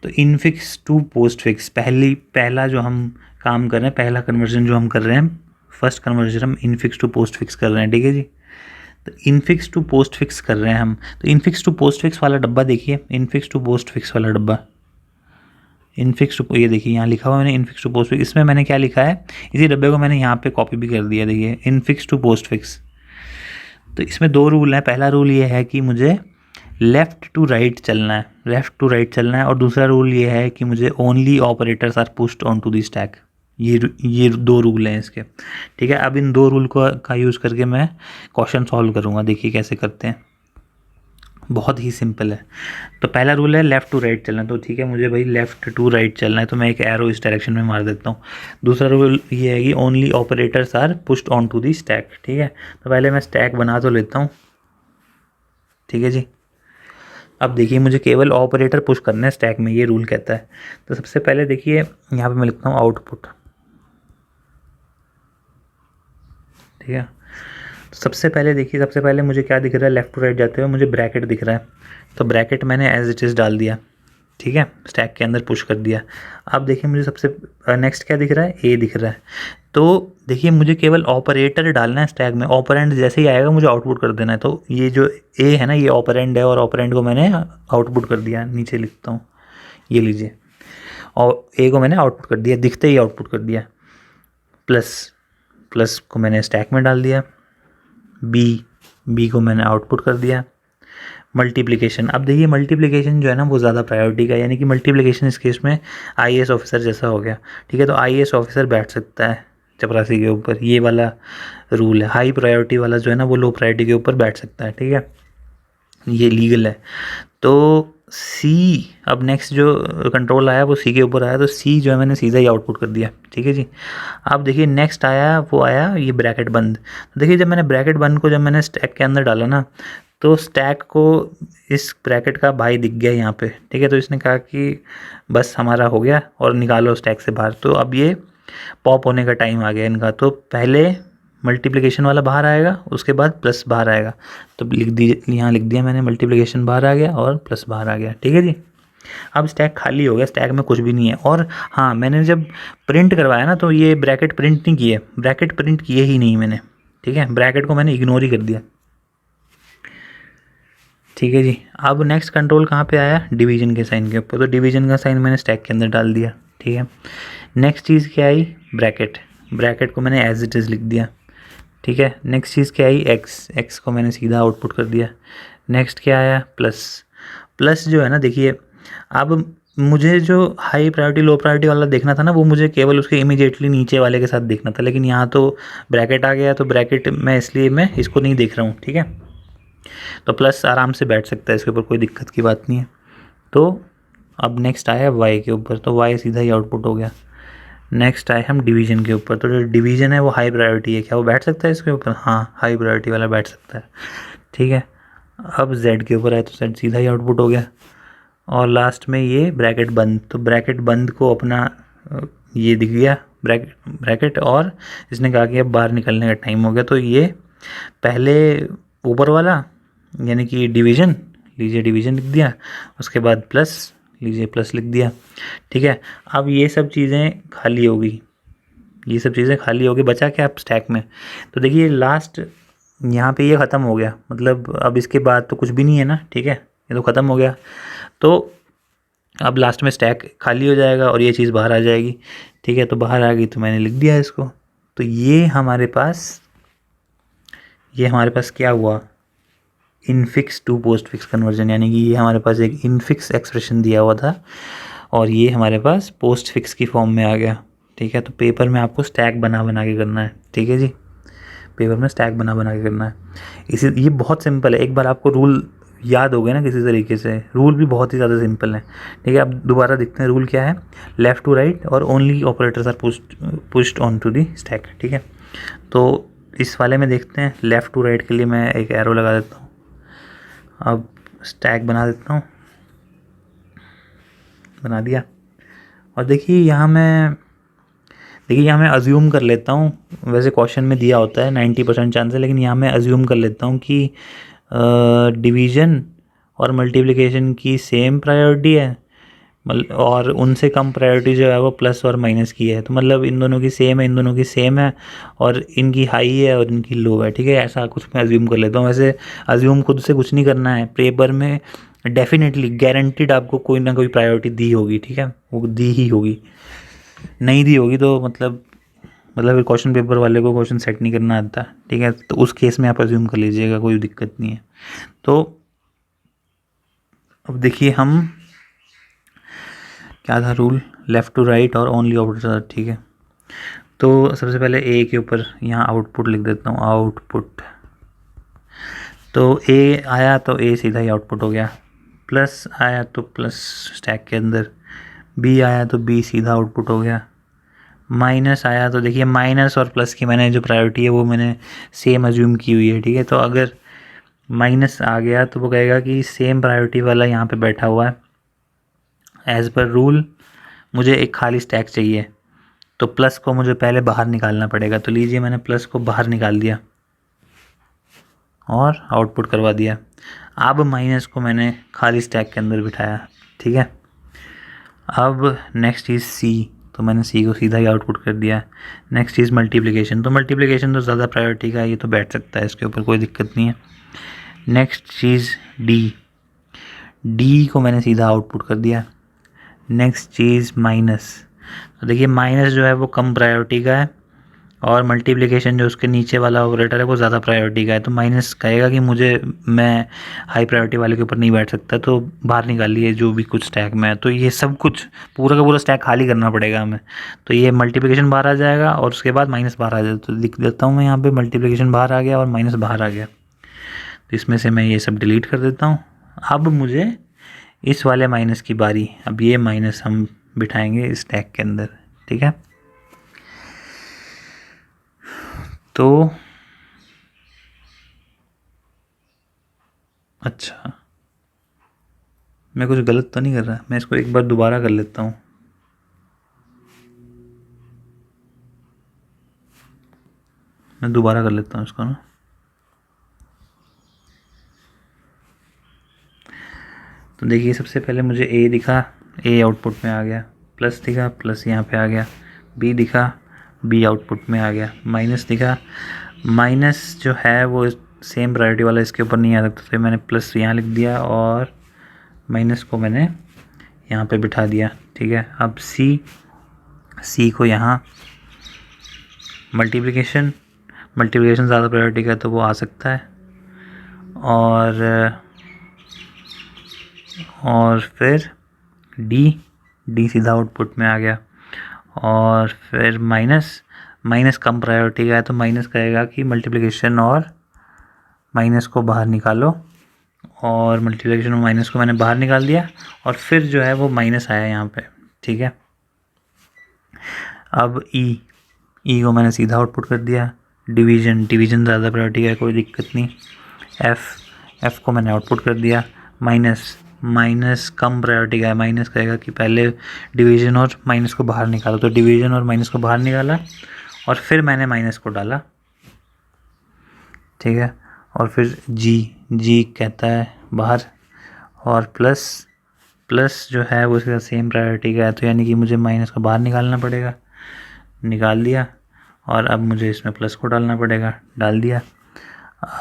तो infix to post fix पहला जो हम काम कर रहे हैं, पहला कन्वर्जन जो हम कर रहे हैं, फर्स्ट कन्वर्जन हम इनफिक्स टू पोस्ट फिक्स कर रहे हैं, ठीक है जी। तो इनफिक्स टू पोस्ट फिक्स कर रहे हैं हम, तो इनफिक्स टू पोस्ट फिक्स वाला डब्बा देखिए, इनफिक्स टू पोस्ट फिक्स वाला डब्बा, इनफिक्स टू, ये देखिए यहाँ लिखा हुआ मैंने इनफिक्स टू पोस्ट फिक्स। इसमें मैंने क्या लिखा है, इसी डब्बे को मैंने यहाँ पे कॉपी भी कर दिया, देखिए इनफिक्स टू पोस्ट फिक्स। तो इसमें दो रूल हैं, पहला रूल ये है कि मुझे लेफ़्ट टू राइट चलना है, लेफ़्ट टू राइट चलना है, और दूसरा रूल ये है कि मुझे only operators are pushed on to the stack. ये दो रूल हैं इसके, ठीक है। अब इन दो रूल का यूज़ करके मैं क्वेश्चन सॉल्व करूँगा, देखिए कैसे करते हैं, बहुत ही सिंपल है। तो पहला रूल है लेफ़्ट टू राइट चलना, तो ठीक है मुझे भाई लेफ़्ट टू राइट चलना है, तो मैं एक एरो इस डायरेक्शन में मार देता हूँ। दूसरा रूल ये है कि only operators are pushed on to the stack, ठीक है। तो पहले मैं स्टैक बना तो लेता हूँ, ठीक है जी। अब देखिए मुझे केवल ऑपरेटर पुश करना है स्टैक में, ये रूल कहता है। तो सबसे पहले देखिए यहाँ पे मैं लिखता हूँ आउटपुट, ठीक है। तो सबसे पहले देखिए, सबसे पहले मुझे क्या दिख रहा है, लेफ़्ट टू राइट जाते हुए मुझे ब्रैकेट दिख रहा है, तो ब्रैकेट मैंने एज इट इज़ डाल दिया, ठीक है, स्टैक के अंदर पुश कर दिया। अब देखिए मुझे सबसे नेक्स्ट क्या दिख रहा है, ए दिख रहा है। तो देखिए मुझे केवल ऑपरेटर डालना है स्टैक में, ऑपरेंड जैसे ही आएगा मुझे आउटपुट कर देना है। तो ये जो ए है ना, ये ऑपरेंड है, और ऑपरेंड को मैंने आउटपुट कर दिया, नीचे लिखता हूँ, ये लीजिए, और ए को मैंने आउटपुट कर दिया, दिखते ही आउटपुट कर दिया। प्लस को मैंने स्टैक में डाल दिया, बी को मैंने आउटपुट कर दिया। मल्टीप्लिकेशन, अब देखिए मल्टीप्लिकेशन जो है ना वो ज़्यादा प्रायोरिटी का, यानी कि मल्टीप्लिकेशन इस केस में आईएएस ऑफिसर जैसा हो गया, ठीक है। तो आईएएस ऑफिसर बैठ सकता है चपरासी के ऊपर, ये वाला रूल है। हाई प्रायोरिटी वाला जो है ना वो लो प्रायोरिटी के ऊपर बैठ सकता है, ठीक है, ये लीगल है। तो सी, अब नेक्स्ट जो कंट्रोल आया वो सी के ऊपर आया, तो सी जो है मैंने सीधा ही आउटपुट कर दिया, ठीक है जी। अब देखिए नेक्स्ट आया, वो आया ये ब्रैकेट बंद। देखिए जब मैंने ब्रैकेट बंद को जब मैंने स्टैक के अंदर डाला ना, तो स्टैक को इस ब्रैकेट का भाई दिख गया यहाँ पे, ठीक है। तो इसने कहा कि बस हमारा हो गया और निकालो स्टैक से बाहर। तो अब ये पॉप होने का टाइम आ गया इनका। तो पहले मल्टीप्लिकेशन वाला बाहर आएगा, उसके बाद प्लस बाहर आएगा। तो लिख दिए, यहाँ लिख दिया मैंने, मल्टीप्लिकेशन बाहर आ गया और प्लस बाहर आ गया, ठीक है जी। अब स्टैक खाली हो गया, स्टैक में कुछ भी नहीं है। और हाँ, मैंने जब प्रिंट करवाया ना तो ये ब्रैकेट प्रिंट नहीं किए, ब्रैकेट प्रिंट किए ही नहीं मैंने, ठीक है, ब्रैकेट को मैंने इग्नोर ही कर दिया, ठीक है जी। अब नेक्स्ट कंट्रोल कहाँ पे आया, डिवीजन के साइन के ऊपर। तो डिवीजन का साइन मैंने स्टैक के अंदर डाल दिया, ठीक है। नेक्स्ट चीज़ क्या आई, ब्रैकेट को मैंने एज इट इज़ लिख दिया, ठीक है। नेक्स्ट चीज़ क्या आई, एक्स को मैंने सीधा आउटपुट कर दिया। नेक्स्ट क्या आया, प्लस जो है ना, देखिए अब मुझे जो हाई प्रायोरिटी लो प्रायोरिटी वाला देखना था ना, वो मुझे केवल उसके इमीडिएटली नीचे वाले के साथ देखना था, लेकिन यहाँ तो ब्रैकेट आ गया, तो ब्रैकेट मैं इसलिए मैं इसको नहीं देख रहा हूँ, ठीक है। तो प्लस आराम से बैठ सकता है इसके ऊपर, कोई दिक्कत की बात नहीं है। तो अब नेक्स्ट आया वाई के ऊपर, तो वाई सीधा ही आउटपुट हो गया। नेक्स्ट आए हम डिवीजन के ऊपर, तो जो डिवीजन है वो हाई प्रायोरिटी है, क्या वो बैठ सकता है इसके ऊपर, हाँ हाई प्रायोरिटी वाला बैठ सकता है, ठीक है। अब जेड के ऊपर आए तो जेड सीधा ही आउटपुट हो गया। और लास्ट में ये ब्रैकेट बंद, तो ब्रैकेट बंद को अपना ये दिख गया ब्रैकेट, और इसने कहा कि अब बाहर निकलने का टाइम हो गया। तो ये पहले ऊपर वाला यानी कि डिवीजन, लीजिए डिवीजन लिख दिया, उसके बाद प्लस, लीजिए प्लस लिख दिया, ठीक है। अब ये सब चीज़ें खाली हो गई, ये सब चीज़ें खाली हो गई, बचा क्या अब स्टैक में। तो देखिए लास्ट यहाँ पे ये ख़त्म हो गया, मतलब अब इसके बाद तो कुछ भी नहीं है ना, ठीक है, ये तो ख़त्म हो गया। तो अब लास्ट में स्टैक खाली हो जाएगा और ये चीज़ बाहर आ जाएगी, ठीक है। तो बाहर आ गई तो मैंने लिख दिया इसको। तो ये हमारे पास क्या हुआ, infix to postfix conversion, यानी कि ये हमारे पास एक इनफिक्स एक्सप्रेशन दिया हुआ था और ये हमारे पास पोस्ट फिक्स की फॉर्म में आ गया, ठीक है। तो पेपर में आपको स्टैक बना के करना है, ठीक है जी, पेपर में स्टैक बना के करना है। ये बहुत सिंपल है, एक बार आपको रूल याद हो गए ना किसी तरीके से, रूल भी बहुत ही ज़्यादा सिंपल है, ठीक है। अब दोबारा देखते हैं रूल क्या है, लेफ़्ट टू राइट और only operators are pushed on to the stack, ठीक है। तो इस वाले में देखते हैं, लेफ़्ट टू राइट के लिए मैं एक एरो लगा देता हूँ। अब स्टैक बना देता हूँ, बना दिया। और देखिए यहाँ मैं अज्यूम कर लेता हूँ, वैसे क्वेश्चन में दिया होता है 90% चांस है, लेकिन यहाँ मैं अज्यूम कर लेता हूँ कि डिवीज़न और मल्टीप्लिकेशन की सेम प्रायोरिटी है, मतलब और उनसे कम प्रायोरिटी जो है वो प्लस और माइनस की है, तो मतलब इन दोनों की सेम है, इन दोनों की सेम है, और इनकी हाई है और इनकी लो है, ठीक है, ऐसा कुछ मैं अज्यूम कर लेता हूँ। वैसे अज्यूम खुद से कुछ नहीं करना है, पेपर में डेफिनेटली गारंटीड आपको कोई ना कोई प्रायोरिटी दी होगी, ठीक है, वो दी ही होगी, नहीं दी होगी तो मतलब क्वेश्चन पेपर वाले को क्वेश्चन सेट नहीं करना आता, ठीक है, तो उस केस में आप अज्यूम कर लीजिएगा, कोई दिक्कत नहीं है। तो अब देखिए हम क्या था रूल, लेफ़्ट टू राइट और ओनली ऑपरेटर, ठीक है। तो सबसे पहले ए के ऊपर यहाँ आउटपुट लिख देता हूँ, आउटपुट, तो ए आया तो ए सीधा ही आउटपुट हो गया, प्लस आया तो प्लस स्टैक के अंदर, बी आया तो बी सीधा आउटपुट हो गया, माइनस आया तो देखिए माइनस और प्लस की मैंने जो प्रायोरिटी है वो मैंने सेम अज्यूम की हुई है, ठीक है, तो अगर माइनस आ गया तो वो कहेगा कि सेम प्रायोरिटी वाला यहाँ पे बैठा हुआ है, एज़ पर रूल मुझे एक खाली स्टैक चाहिए, तो प्लस को मुझे पहले बाहर निकालना पड़ेगा, तो लीजिए मैंने प्लस को बाहर निकाल दिया और आउटपुट करवा दिया। अब माइनस को मैंने खाली स्टैक के अंदर बिठाया, ठीक है। अब नेक्स्ट चीज़ सी, तो मैंने सी को सीधा ही आउटपुट कर दिया। नेक्स्ट चीज़ मल्टीप्लिकेशन, तो मल्टीप्लिकेशन तो ज़्यादा प्रायोरिटी का है, ये तो बैठ सकता है, इसके ऊपर कोई दिक्कत नहीं है। नेक्स्ट चीज़ डी, डी को मैंने सीधा आउटपुट कर दिया। नेक्स्ट चीज़ माइनस, तो देखिए माइनस जो है वो कम प्रायोरिटी का है और मल्टीप्लिकेशन जो उसके नीचे वाला ऑपरेटर है वो ज़्यादा प्रायोरिटी का है, तो माइनस कहेगा कि मैं हाई प्रायोरिटी वाले के ऊपर नहीं बैठ सकता, तो बाहर निकाल लिए जो भी कुछ स्टैक में है, तो ये सब कुछ पूरा का पूरा स्टैक खाली करना पड़ेगा हमें, तो ये मल्टीप्लिकेशन बाहर आ जाएगा और उसके बाद माइनस बाहर आ जाएगा, तो लिख देता हूँ मैं यहाँ पर मल्टीप्लिकेशन बाहर आ गया और माइनस बाहर आ गया, तो इसमें से मैं ये सब डिलीट कर देता हूँ। अब मुझे इस वाले माइनस की बारी, अब ये माइनस हम बिठाएंगे इस स्टैक के अंदर, ठीक है। तो अच्छा, मैं कुछ गलत तो नहीं कर रहा, मैं इसको एक बार दोबारा कर लेता हूँ। मैं दोबारा कर लेता हूँ इसको ना, तो देखिए सबसे पहले मुझे ए दिखा, ए आउटपुट में आ गया, प्लस दिखा, प्लस यहाँ पे आ गया, बी दिखा, बी आउटपुट में आ गया, माइनस दिखा, माइनस जो है वो सेम प्रायोरिटी वाला इसके ऊपर नहीं आ सकता, तो मैंने प्लस यहाँ लिख दिया और माइनस को मैंने यहाँ पे बिठा दिया, ठीक है। अब सी को यहाँ मल्टीप्लिकेशन ज़्यादा प्रायोरिटी का है तो वो आ सकता है, और फिर डी सीधा आउटपुट में आ गया, और फिर माइनस कम प्रायोरिटी का है तो माइनस कहेगा कि मल्टीप्लिकेशन और माइनस को बाहर निकालो, और मल्टीप्लिकेशन और माइनस को मैंने बाहर निकाल दिया और फिर जो है वो माइनस आया यहाँ पे, ठीक है। अब ई को मैंने सीधा आउटपुट कर दिया, डिवीज़न ज़्यादा प्रायोरिटी का है, कोई दिक्कत नहीं। एफ़ को मैंने आउटपुट कर दिया, माइनस कम प्रायोरिटी का है, माइनस कहेगा कि पहले डिवीज़न और माइनस को बाहर निकालो, तो डिवीज़न और माइनस को बाहर निकाला और फिर मैंने माइनस को डाला, ठीक है। और फिर जी कहता है बाहर, और प्लस जो है वो उसका सेम प्रायोरिटी का है, तो यानी कि मुझे माइनस को बाहर निकालना पड़ेगा, निकाल दिया, और अब मुझे इसमें प्लस को डालना पड़ेगा, डाल दिया।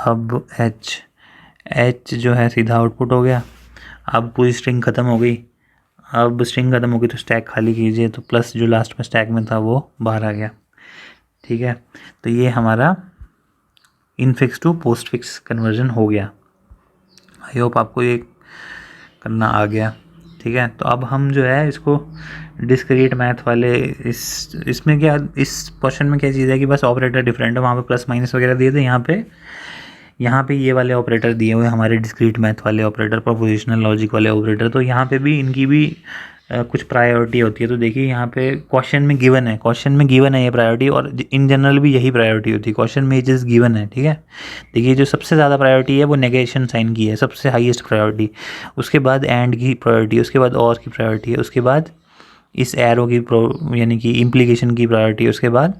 अब एच जो है सीधा आउटपुट हो गया। अब पूरी स्ट्रिंग ख़त्म हो गई, तो स्टैक खाली कीजिए, तो प्लस जो लास्ट में स्टैक में था वो बाहर आ गया, ठीक है। तो ये हमारा infix to postfix conversion हो गया। आई होप आपको ये करना आ गया, ठीक है। तो अब हम जो है इसको डिस्क्रीट मैथ वाले इसमें क्या, इस क्वेश्चन में क्या चीज़ है कि बस ऑपरेटर डिफरेंट है, वहाँ पे प्लस माइनस वगैरह दिए थे, यहाँ पे ये वाले ऑपरेटर दिए हुए हमारे डिस्क्रीट मैथ वाले ऑपरेटर, प्रोपोजिशनल लॉजिक वाले ऑपरेटर, तो यहाँ पे भी इनकी भी कुछ प्रायोरिटी होती है। तो देखिए यहाँ पे क्वेश्चन में गिवन है ये प्रायोरिटी, और इन जनरल भी यही प्रायोरिटी होती है, क्वेश्चन में जस्ट गिवन है, ठीक है। देखिए जो सबसे ज़्यादा प्रायोरिटी है वो नेगेशन साइन की है, सबसे हाईएस्ट प्रायोरिटी, उसके बाद एंड की प्रायोरिटी, उसके बाद और की प्रायोरिटी है, उसके बाद इस एरो की यानी कि इम्प्लीकेशन की प्रायोरिटी, उसके बाद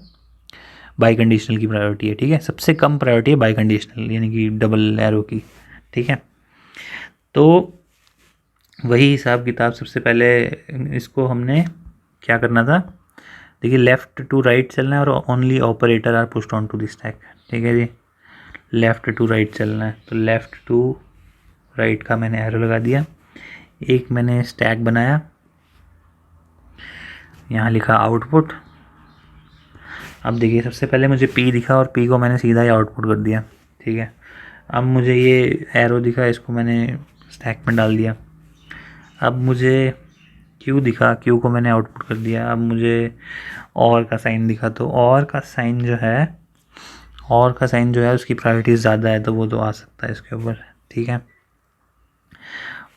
बाई कंडीशनल की प्रायोरिटी है, ठीक है। सबसे कम प्रायोरिटी है बाई कंडीशनल यानी कि डबल एरो की, ठीक है। तो वही हिसाब किताब सबसे पहले इसको हमने क्या करना था, देखिए लेफ़्ट टू राइट चलना है और only operator are pushed on to the stack. ठीक है जी, लेफ़्ट टू राइट चलना है, तो लेफ़्ट टू राइट का मैंने एरो लगा दिया। एक मैंने स्टैक बनाया, यहाँ लिखा आउटपुट। अब देखिए सबसे पहले मुझे P दिखा और P को मैंने सीधा ही आउटपुट कर दिया। ठीक है, अब मुझे ये एरो दिखा, इसको मैंने स्टैक में डाल दिया। अब मुझे Q दिखा, Q को मैंने आउटपुट कर दिया। अब मुझे और का साइन दिखा, तो और का साइन जो है उसकी प्रायोरिटी ज़्यादा है, तो वो तो आ सकता है इसके ऊपर। ठीक है,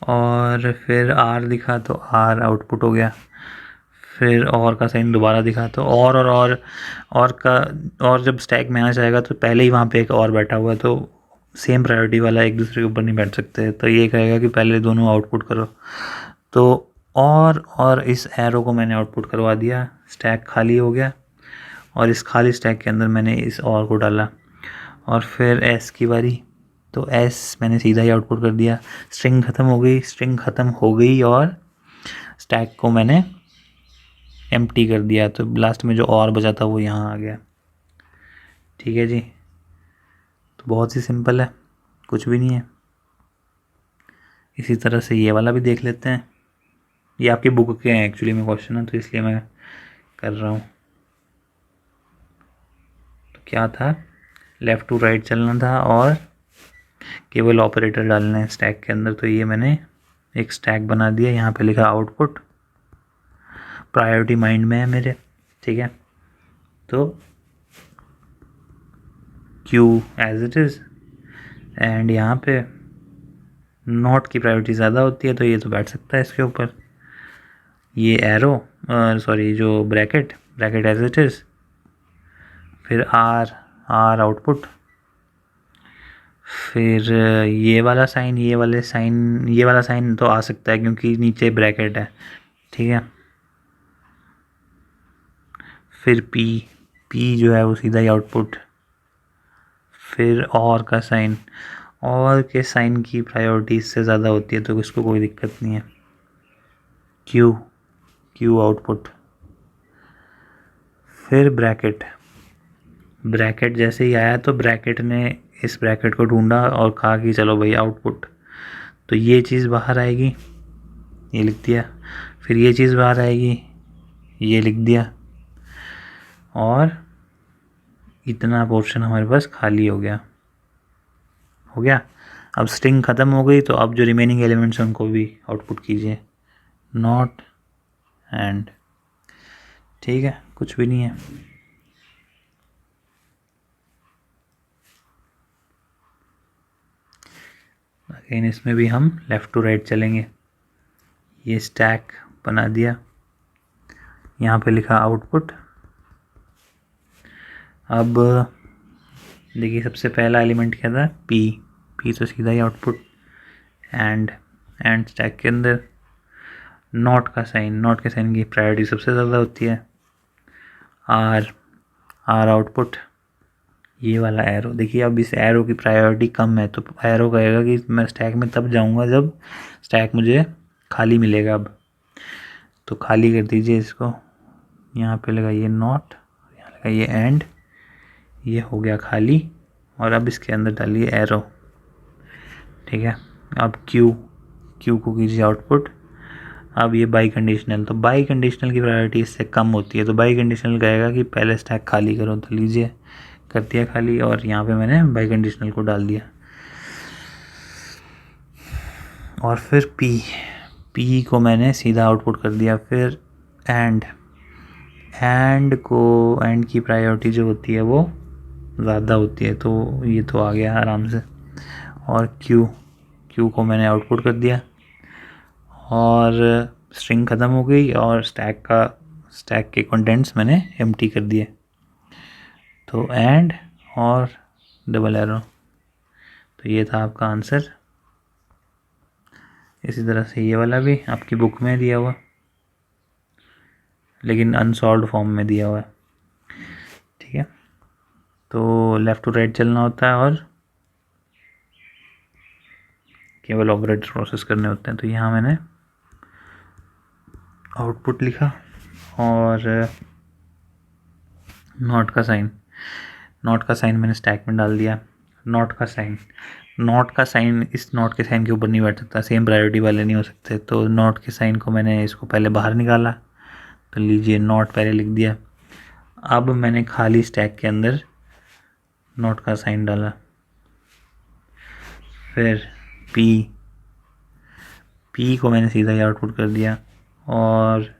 और फिर R दिखा तो R आउटपुट हो गया। फिर और का साइन दोबारा दिखा, तो और जब स्टैक में आना चाहेगा तो पहले ही वहाँ पे एक और बैठा हुआ है, तो सेम प्रायोरिटी वाला एक दूसरे के ऊपर नहीं बैठ सकते, तो ये कहेगा कि पहले दोनों आउटपुट करो। तो और इस एरो को मैंने आउटपुट करवा दिया, स्टैक खाली हो गया और इस खाली स्टैक के अंदर मैंने इस और को डाला। और फिर एस की बारी, तो एस मैंने सीधा ही आउटपुट कर दिया। स्ट्रिंग ख़त्म हो गई और स्टैक को मैंने एम्प्टी कर दिया, तो लास्ट में जो और बचा था वो यहाँ आ गया। ठीक है जी, तो बहुत ही सिंपल है, कुछ भी नहीं है। इसी तरह से ये वाला भी देख लेते हैं। ये आपकी बुक के हैं एक्चुअली में क्वेश्चन है, तो इसलिए मैं कर रहा हूँ। तो क्या था, लेफ़्ट टू राइट चलना था और केवल ऑपरेटर डालना है स्टैक के अंदर। तो ये मैंने एक स्टैक बना दिया, यहाँ पे लिखा आउटपुट, प्रायोरिटी माइंड में है मेरे। ठीक है, तो Q as it is, and यहाँ पे नॉट की प्रायोरिटी ज़्यादा होती है, तो ये तो बैठ सकता है इसके ऊपर। ये एरो जो ब्रैकेट एज इट इज़, फिर R आउटपुट, फिर ये वाला साइन तो आ सकता है क्योंकि नीचे ब्रैकेट है। ठीक है, फिर P जो है वो सीधा ही आउटपुट। फिर और का साइन, और के साइन की प्रायोरिटी इससे ज़्यादा होती है, तो इसको कोई दिक्कत नहीं है। Q आउटपुट, फिर ब्रैकेट जैसे ही आया तो ब्रैकेट ने इस ब्रैकेट को ढूंढा और कहा कि चलो भाई आउटपुट, तो ये चीज़ बाहर आएगी, ये लिख दिया। फिर ये चीज़ बाहर आएगी, ये लिख दिया, और इतना पोर्शन हमारे पास खाली हो गया। अब स्ट्रिंग ख़त्म हो गई, तो अब जो रिमेनिंग एलिमेंट्स हैं उनको भी आउटपुट कीजिए, नॉट एंड। ठीक है, कुछ भी नहीं है। अगेन इसमें भी हम लेफ़्ट टू राइट चलेंगे। ये स्टैक बना दिया, यहाँ पे लिखा आउटपुट। अब देखिए सबसे पहला एलिमेंट क्या था, P तो सीधा ही आउटपुट। एंड स्टैक के अंदर नॉट के साइन की प्रायोरिटी सबसे ज़्यादा होती है। R आउटपुट, ये वाला एरो, देखिए अब इस एरो की प्रायोरिटी कम है, तो एरो कहेगा कि मैं स्टैक में तब जाऊंगा जब स्टैक मुझे खाली मिलेगा। अब तो खाली कर दीजिए इसको, यहाँ पे लगाइए नॉट, यहाँ लगाइए एंड, ये हो गया खाली। और अब इसके अंदर डालिए एरो। ठीक है, अब Q को कीजिए आउटपुट। अब ये बाई कंडीशनल, तो बाई कंडीशनल की प्रायोरिटी इससे कम होती है, तो बाई कंडीशनल कहेगा कि पहले स्टैक खाली करो, तो लीजिए कर दिया खाली, और यहाँ पे मैंने बाई कंडीशनल को डाल दिया। और फिर P को मैंने सीधा आउटपुट कर दिया। फिर एंड की प्रायोरिटी जो होती है वो ज़्यादा होती है, तो ये तो आ गया आराम से। और Q को मैंने आउटपुट कर दिया, और स्ट्रिंग ख़त्म हो गई और स्टैक के कंटेंट्स मैंने एम्प्टी कर दिए। तो एंड और डबल एरो, तो ये था आपका आंसर। इसी तरह से ये वाला भी आपकी बुक में दिया हुआ, लेकिन अनसॉल्व्ड फॉर्म में दिया हुआ है। ठीक है, तो लेफ़्ट टू राइट चलना होता है और केवल ऑपरेटर प्रोसेस करने होते हैं। तो यहाँ मैंने आउटपुट लिखा और नॉट का साइन मैंने स्टैक में डाल दिया। नॉट का साइन इस नॉट के साइन के ऊपर नहीं बैठ सकता, सेम प्रायोरिटी वाले नहीं हो सकते, तो नॉट के साइन को मैंने इसको पहले बाहर निकाला। तो लीजिए नॉट पहले लिख दिया। अब मैंने खाली स्टैक के अंदर नॉट का साइन डाला, फिर पी को मैंने सीधा ही आउटपुट कर दिया। और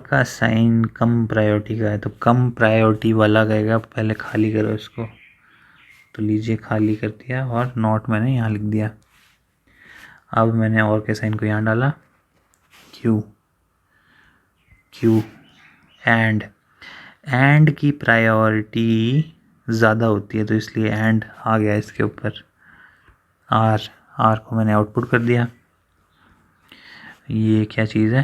का साइन कम प्रायोरिटी का है, तो कम प्रायोरिटी वाला कहेगा पहले खाली करो इसको। तो लीजिए खाली कर दिया और नॉट मैंने यहाँ लिख दिया। अब मैंने और के साइन को यहाँ डाला, क्यू एंड की प्रायोरिटी ज़्यादा होती है, तो इसलिए एंड आ गया इसके ऊपर। आर को मैंने आउटपुट कर दिया। ये क्या चीज़ है,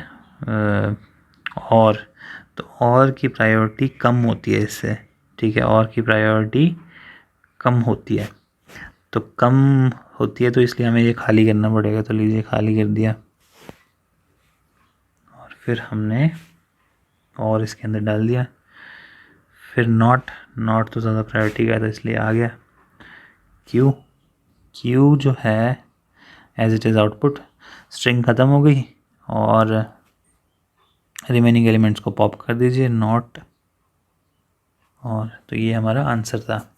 और की प्रायोरिटी कम होती है इससे, ठीक है, और की प्रायोरिटी कम होती है, तो कम होती है तो इसलिए हमें ये खाली करना पड़ेगा। तो लीजिए खाली कर दिया और फिर हमने और इसके अंदर डाल दिया। फिर नॉट तो ज़्यादा प्रायोरिटी का था इसलिए आ गया। क्यू जो है as it is output, string ख़त्म हो गई और रिमेनिंग एलिमेंट्स को पॉप कर दीजिए नॉट, और तो ये हमारा आंसर था।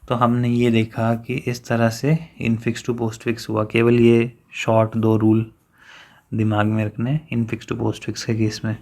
तो हमने ये देखा कि इस तरह से इनफिक्स टू पोस्टफिक्स हुआ। केवल ये शॉर्ट 2 रूल दिमाग में रखने इनफिक्स टू पोस्टफिक्स के केस में।